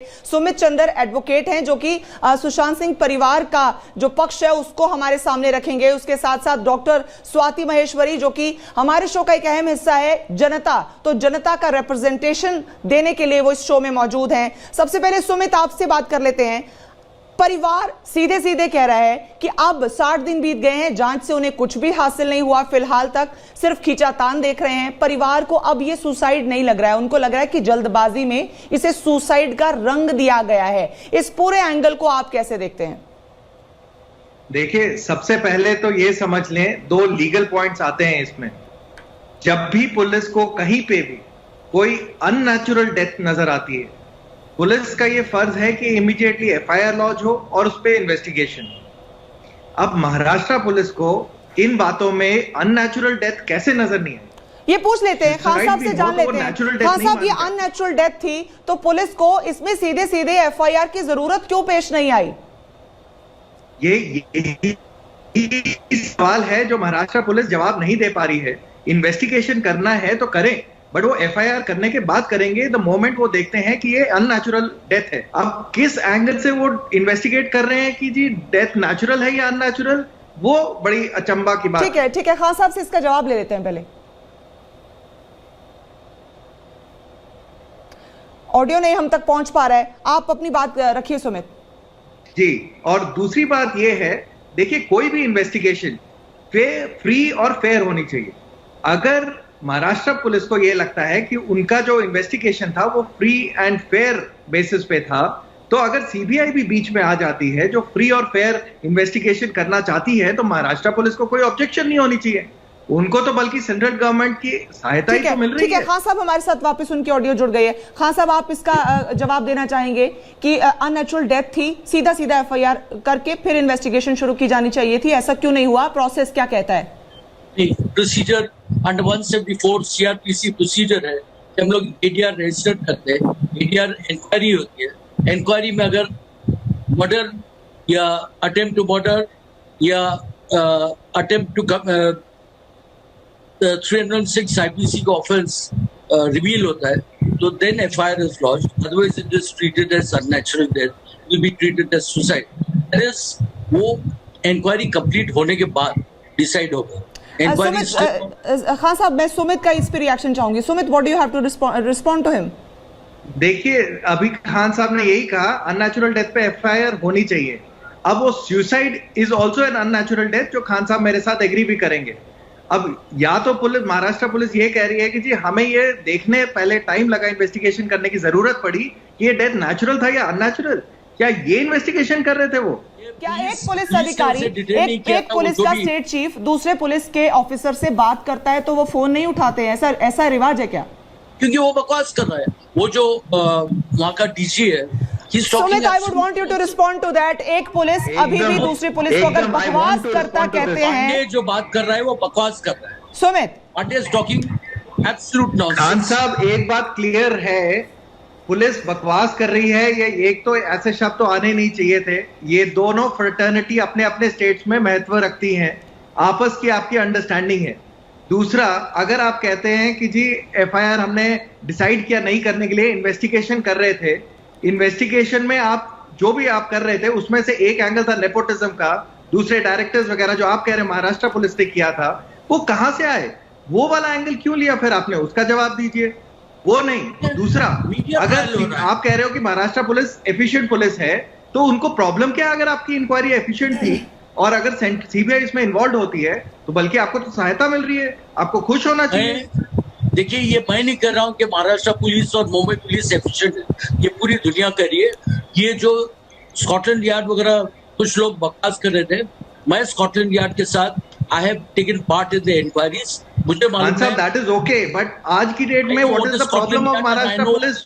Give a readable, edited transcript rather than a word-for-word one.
सुमित चंद्र advocate हैं जो कि सुशांत सिंह परिवार का जो पक्ष है उसको हमारे सामने रखेंगे। उसके साथ साथ डॉक्टर स्वाति महेश्वरी जो कि हमारे शो का एक अहम हिस्सा है जनता, तो जनता का रिप्रेजेंटेशन देने के लिए वो इस शो में मौजूद हैं। सबसे पहले सुमित आपसे बात कर लेते हैं। परिवार सीधे सीधे कह रहा है कि अब 60 दिन बीत गए हैं, जांच से उन्हें कुछ भी हासिल नहीं हुआ, फिलहाल तक सिर्फ खींचातान देख रहे हैं। परिवार को अब ये सुसाइड नहीं लग रहा है, उनको लग रहा है कि जल्दबाजी में इसे सुसाइड का रंग दिया गया है। इस पूरे एंगल को आप कैसे देखते हैं? देखिए, सबसे पहले तो ये समझ लें, दो लीगल पॉइंट्स आते हैं इसमें। जब भी पुलिस को कहीं पे भी कोई अननेचुरल डेथ नजर आती है, पुलिस का ये फर्ज है कि इमीडिएटली एफआईआर लॉन्च हो और उस पर इन्वेस्टिगेशन। अब महाराष्ट्र पुलिस को इन बातों में अननेचुरल डेथ कैसे नजर नहीं आई, ये पूछ लेते हैं, खान साहब से जान लेते हैं। खान साहब, ये अननेचुरल डेथ थी तो पुलिस को इसमें सीधे सीधे एफआईआर की जरूरत क्यों पेश नहीं आई? ये सवाल है जो महाराष्ट्र पुलिस जवाब नहीं दे पा रही है। इन्वेस्टिगेशन करना है तो करें, बट वो एफआईआर करने के बाद करेंगे द मोमेंट वो देखते हैं कि ये अननेचुरल डेथ है। अब किस एंगल से वो इन्वेस्टिगेट कर रहे हैं कि जी डेथ नेचुरल है या अननेचुरल, वो बड़ी अचंबा की बात। ठीक है, ठीक है, खान साहब से इसका जवाब ले लेते हैं। पहले ऑडियो नहीं हम तक पहुंच पा रहा है, आप अपनी बात रखिए सुमित जी। और दूसरी बात ये है, देखिए, कोई भी इन्वेस्टिगेशन फ्री और फेयर होनी चाहिए। अगर महाराष्ट्र पुलिस को यह लगता है कि उनका जो इन्वेस्टिगेशन था वो फ्री एंड फेयर बेसिस पे था, तो अगर सीबीआई भी बीच में आ जाती है जो फ्री और फेयर इन्वेस्टिगेशन करना चाहती है, तो महाराष्ट्र पुलिस को कोई ऑब्जेक्शन नहीं होनी चाहिए। उनको तो बल्कि सेंट्रल गवर्नमेंट की सहायता ही तो मिल रही है। ठीक है, खान साहब हमारे साथ वापस उनकी ऑडियो जुड़ गई है। खान साहब, आप इसका जवाब देना चाहेंगे कि अननेचुरल डेथ थी, सीधा सीधा एफआईआर करके फिर इन्वेस्टिगेशन शुरू की जानी चाहिए थी, ऐसा क्यों नहीं हुआ? प्रोसेस क्या कहता है? प्रोसीजर अंडर 174 सीआरपीसी प्रोसीजर है कि हम लोग एडीआर रजिस्टर करते हैं, एडीआर इंक्वायरी होती है। इंक्वायरी में अगर मर्डर या अटेम्प्ट टू मर्डर या अटेम्प्ट टू 306 आईपीसी का ऑफेंस रिवील होता है, तो then FIR is launched, otherwise it is treated as unnatural death, will be treated as suicide. That is वो इंक्वायरी कंप्लीट होने के बाद डिसाइड होगा। खान साहब, मैं सुमित का इस पे रिएक्शन चाहूंगी। Sumit, what do you have to respond to him? देखिए, अभी खान साहब ने यही कहा, अननेचुरल डेथ पे एफआईआर होनी चाहिए। अब वो suicide is also an unnatural death, जो खान साहब मेरे साथ एग्री भी करेंगे। अब या तो पुलिस, महाराष्ट्र पुलिस ये कह रही है कि जी हमें ये देखने पहले टाइम लगा, इन्वेस्टिगेशन करने की जरूरत पड़ी कि ये डेथ नेचुरल था या अननेचुरल। क्या ये इन्वेस्टिगेशन कर रहे थे वो? क्या एक पुलिस अधिकारी, एक पुलिस का स्टेट चीफ दूसरे पुलिस के ऑफिसर से बात करता है तो वो फोन नहीं उठाते हैं? ऐसा रिवाज है क्या? क्योंकि वो बकवास कर रहा है। वो जो वहाँ का डीजी है, Sumit, I would want you to respond to that. एक पुलिस अभी भी दूसरी पुलिस को अगर बकवास करता कहते हैं, जो बात कर रहा है वो बकवास कर रहा है। Sumit, what is talking absolute nonsense. Khan साहब, एक बात क्लियर है, पुलिस बकवास कर रही है, ये एक तो ऐसे शब्द तो आने नहीं चाहिए थे। ये दोनों फ्रेटर्निटी अपने अपने स्टेट्स में महत्व रखती हैं, आपस की आपकी अंडरस्टैंडिंग है। दूसरा, अगर आप कहते हैं कि जी एफआईआर हमने डिसाइड किया नहीं करने के लिए, इन्वेस्टिगेशन कर रहे थे, इन्वेस्टिगेशन में आप जो भी आप कर रहे थे उसमें से एक एंगल था नेपोटिज्म का, दूसरे डायरेक्टर्स वगैरह जो आप कह रहे हैं महाराष्ट्र पुलिस ने किया था, वो कहां से आए? वो वाला एंगल क्यों लिया फिर आपने? उसका जवाब दीजिए। वो नहीं। दूसरा, अगर आप कह रहे हो कि महाराष्ट्र पुलिस एफिशिएंट पुलिस है, तो उनको प्रॉब्लम क्या अगर आपकी इंक्वायरी एफिशिएंट थी और अगर सीबीआई इसमें इन्वॉल्व होती है, तो बल्कि आपको तो सहायता मिल रही है, आपको खुश होना चाहिए। देखिए, ये मैं नहीं कर रहा हूँ कि महाराष्ट्र पुलिस और मुंबई पुलिस एफिशिएंट है, ये पूरी दुनिया कर रही है। ये जो स्कॉटलैंड यार्ड वगैरह कुछ लोग बकवास कर रहे थे, मैं स्कॉटलैंड यार्ड के साथ I have taken part in the inquiries. मुझे मालूम है दैट इज ओके, बट आज की डेट में what is the problem of Maharashtra police?